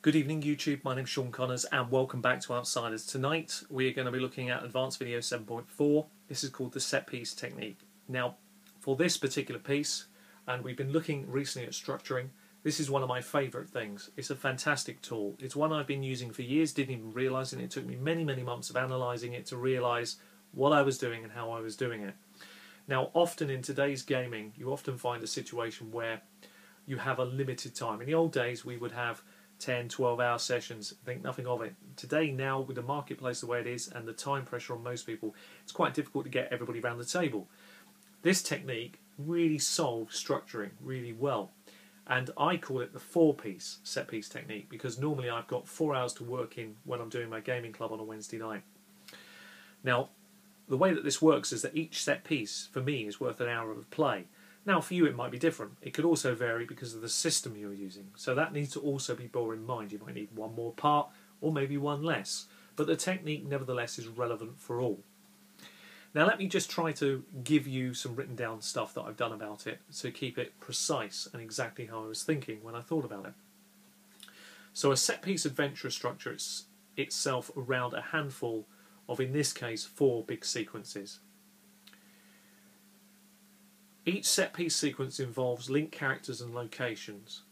Good evening YouTube, my name's Sean Connors and welcome back to Outsiders. Tonight we are going to be looking at Advanced Video 7.4. This is called the set piece technique. Now for this particular piece, and we've been looking recently at structuring, this is one of my favourite things. It's a fantastic tool. It's one I've been using for years, didn't even realise it. It took me many months of analysing it to realise what I was doing and how I was doing it. Now often in today's gaming you often find a situation where you have a limited time. In the old days we would have 10, 12-hour sessions, think nothing of it. Today, now, with the marketplace the way it is and the time pressure on most people, it's quite difficult to get everybody around the table. This technique really solves structuring really well. And I call it the four-piece set-piece technique because normally I've got 4 hours to work in when I'm doing my gaming club on a Wednesday night. Now, the way that this works is that each set piece, for me, is worth an hour of play. Now for you it might be different. It could also vary because of the system you're using. So that needs to also be borne in mind. You might need one more part or maybe one less. But the technique nevertheless is relevant for all. Now let me just try to give you some written down stuff that I've done about it to keep it precise and exactly how I was thinking when I thought about it. So a set piece adventure structures itself around a handful of, in this case, 4 big sequences. Each set-piece sequence involves linked characters and locations.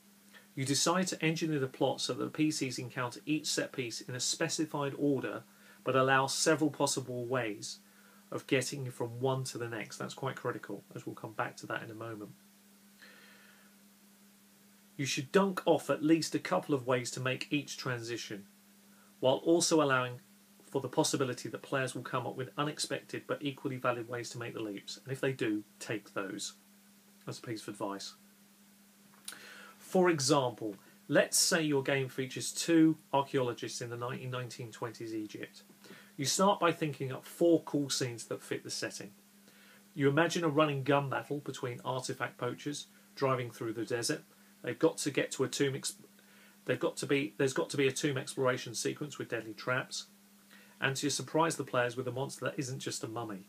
You decide to engineer the plot so that the PCs encounter each set-piece in a specified order, but allow several possible ways of getting from one to the next. That's quite critical, as we'll come back to that in a moment. You should dunk off at least a couple of ways to make each transition, while also allowing for the possibility that players will come up with unexpected but equally valid ways to make the leaps, and if they do, take those. That's a piece of advice. For example, let's say your game features 2 archaeologists in the 1920s Egypt. You start by thinking up 4 cool scenes that fit the setting. You imagine a running gun battle between artifact poachers driving through the desert. They've got to get to a tomb. There's got to be a tomb exploration sequence with deadly traps. And to surprise the players with a monster that isn't just a mummy.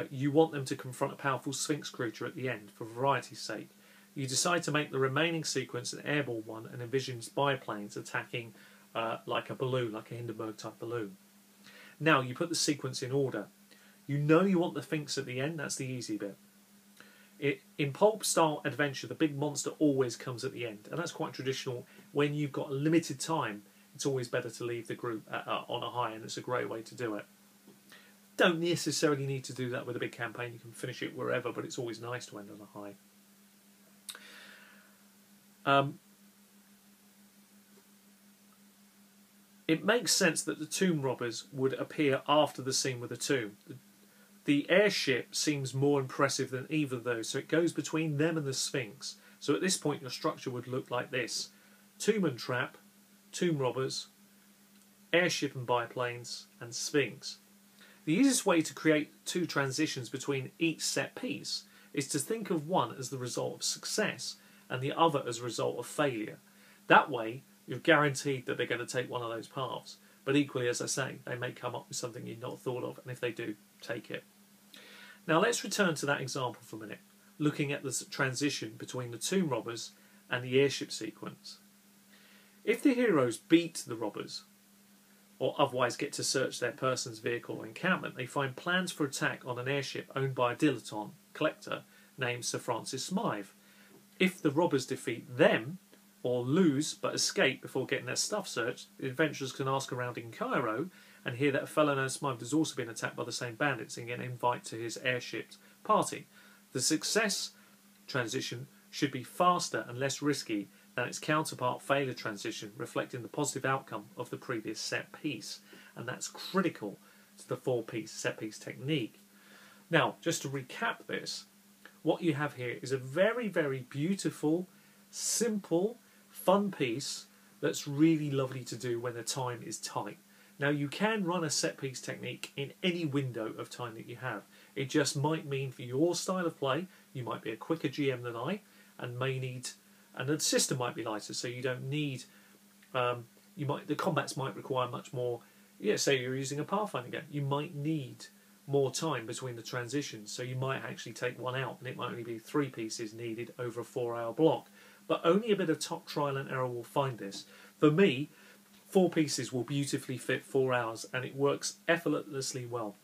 You want them to confront a powerful Sphinx creature at the end, for variety's sake. You decide to make the remaining sequence an airborne one and envision spy planes attacking like a balloon, like a Hindenburg type balloon. Now you put the sequence in order. You know you want the Sphinx at the end, that's the easy bit. In pulp style adventure, the big monster always comes at the end, and that's quite traditional. When you've got limited time, it's always better to leave the group on a high, and it's a great way to do it. Don't necessarily need to do that with a big campaign. You can finish it wherever, but it's always nice to end on a high. It makes sense that the tomb robbers would appear after the scene with the tomb. The airship seems more impressive than either of those, so it goes between them and the Sphinx. So at this point your structure would look like this. Tomb and trap, tomb robbers, airship and biplanes, and Sphinx. The easiest way to create 2 transitions between each set piece is to think of one as the result of success and the other as a result of failure. That way you're guaranteed that they're going to take one of those paths, but equally, as I say, they may come up with something you'd not thought of, and if they do, take it. Now let's return to that example for a minute, looking at the transition between the tomb robbers and the airship sequence. If the heroes beat the robbers, or otherwise get to search their person's vehicle or encampment, they find plans for attack on an airship owned by a dilettante collector named Sir Francis Smythe. If the robbers defeat them, or lose but escape before getting their stuff searched, the adventurers can ask around in Cairo and hear that a fellow known as Smythe has also been attacked by the same bandits and get an invite to his airship party. The success transition should be faster and less risky than its counterpart failure transition, reflecting the positive outcome of the previous set piece, and that's critical to the 4-piece set piece technique. Now, just to recap this, what you have here is a very beautiful, simple, fun piece that's really lovely to do when the time is tight. Now you can run a set piece technique in any window of time that you have. It just might mean for your style of play, you might be a quicker GM than I, and may need, and the system might be lighter, so you don't need, the combats might require much more. Yeah, say you're using a Pathfinder game, you might need more time between the transitions, so you might actually take one out, and it might only be 3 pieces needed over a 4-hour block. but only a bit of top trial and error will find this. For me, 4 pieces will beautifully fit 4 hours, and it works effortlessly well.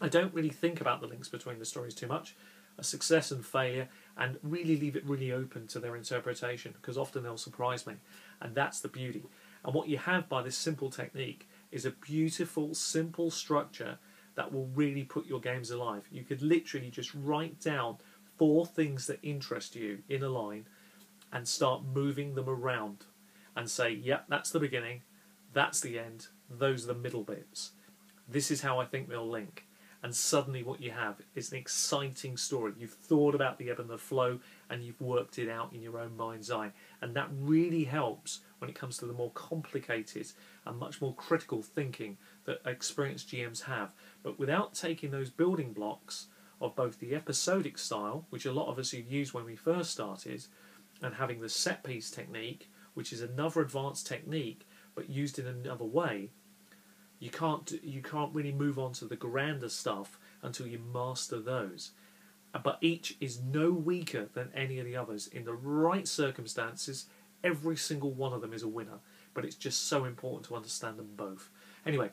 I don't really think about the links between the stories too much, a success and failure, and really leave it really open to their interpretation, because often they'll surprise me, and that's the beauty. And what you have by this simple technique is a beautiful, simple structure that will really put your games alive. You could literally just write down 4 things that interest you in a line and start moving them around and say, yep, that's the beginning, that's the end, those are the middle bits. This is how I think they'll link. And suddenly what you have is an exciting story. You've thought about the ebb and the flow, and you've worked it out in your own mind's eye. And that really helps when it comes to the more complicated and much more critical thinking that experienced GMs have. But without taking those building blocks of both the episodic style, which a lot of us used when we first started, and having the set piece technique, which is another advanced technique but used in another way, you can't really move on to the grander stuff until you master those. But each is no weaker than any of the others. In the right circumstances, every single one of them is a winner. But it's just so important to understand them both. Anyway,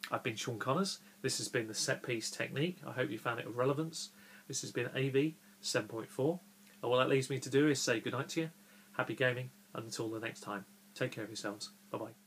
I've been Sean Connors. This has been the set piece technique. I hope you found it of relevance. This has been AV 7.4. And what that leaves me to do is say goodnight to you, happy gaming, and until the next time. Take care of yourselves. Bye-bye.